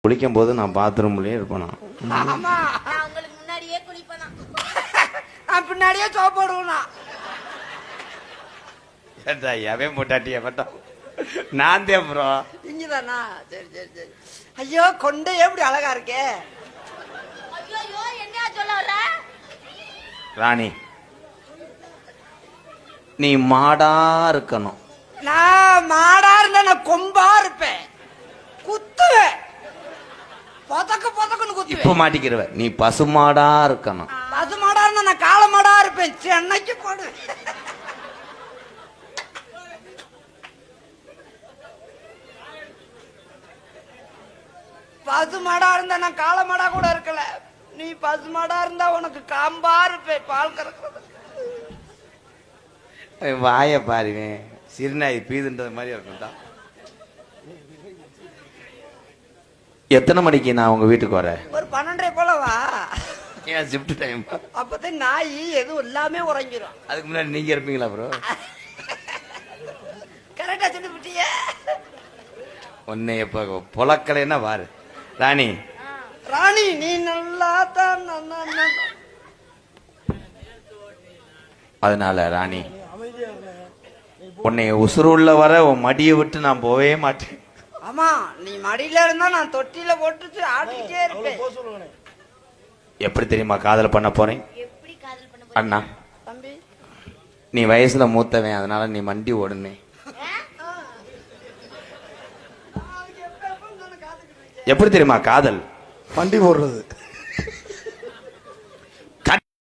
குளிக்கும் போது நான் பாத்ரூம்லயே இருப்பேன். ஆமா, நான் உங்களுக்கு முன்னாடியே குளிப்பேனா? நான் பின்னாடியே சோப்பு போடுவேனா? எவே மூட்டாட்டிய பட்டா நான் தான் ப்ரோ. இங்கதானா? சரி சரி சரி. ஐயோ கொண்டே எப்படி அழகா இருக்கே. ஐயோ என்னையா சொல்ல வர? ராணி, நீ மாடா இருக்கணும். நான் மாடா இருந்தா நான் கொம்பா இருப்பேன், குத்துவேன், பொதக்கு பொதக்குன்னு இப்ப குத்துவேன். மாட்டிக்கிறவ நீ பசுமாடா இருக்கணும். பசு மாடா இருந்தா நான் காளை மாடா இருப்பேன், சென்னைக்கு போடுவேன். பசு மாடா இருந்தா நான் காளை மாடா கூட இருக்கல. நீ பசு மாடா இருந்தா உனக்கு காம்பா இருப்பேன், பால் கறக்குறது. வாய பாருவேன், சிறுநாய் பீதுன்றது மாதிரி இருக்கும்டா. எத்தனை மணிக்கு நான் உங்க வீட்டுக்கு வரேன்? ஒரு 12:30 போல வா. ஏன் ஷிஃப்ட் டைம்? அப்பதான் நாய் எதுவும் எல்லாமே உறங்கிரும். அதுக்கு முன்னாடி நீங்க இருப்பீங்களா ப்ரோ? கரெக்டா சொல்லிவிட்டியே. உன்னை எப்ப புலக்கலைன்னா பாரு ராணி. ராணி நீ நல்லா தான். அதனால ராணி, உன்னை உசுறு உள்ள வர உன் மடியை விட்டு நான் போவே மாட்டேன். ஆமா, நீ மடியில இருந்தா நான் தொட்டில போட்டுட்டு ஆடிக்கிட்டே இருப்பேன். எப்படி தெரியுமா காதல் பண்ண போறேன்? எப்படி காதல் பண்ண போற? அண்ணா, தம்பி நீ வயசுல மூத்தவன், அதனால நீ மண்டி ஓடுனே. எப்படி தெரியுமா காதல்? வண்டி போடுறது.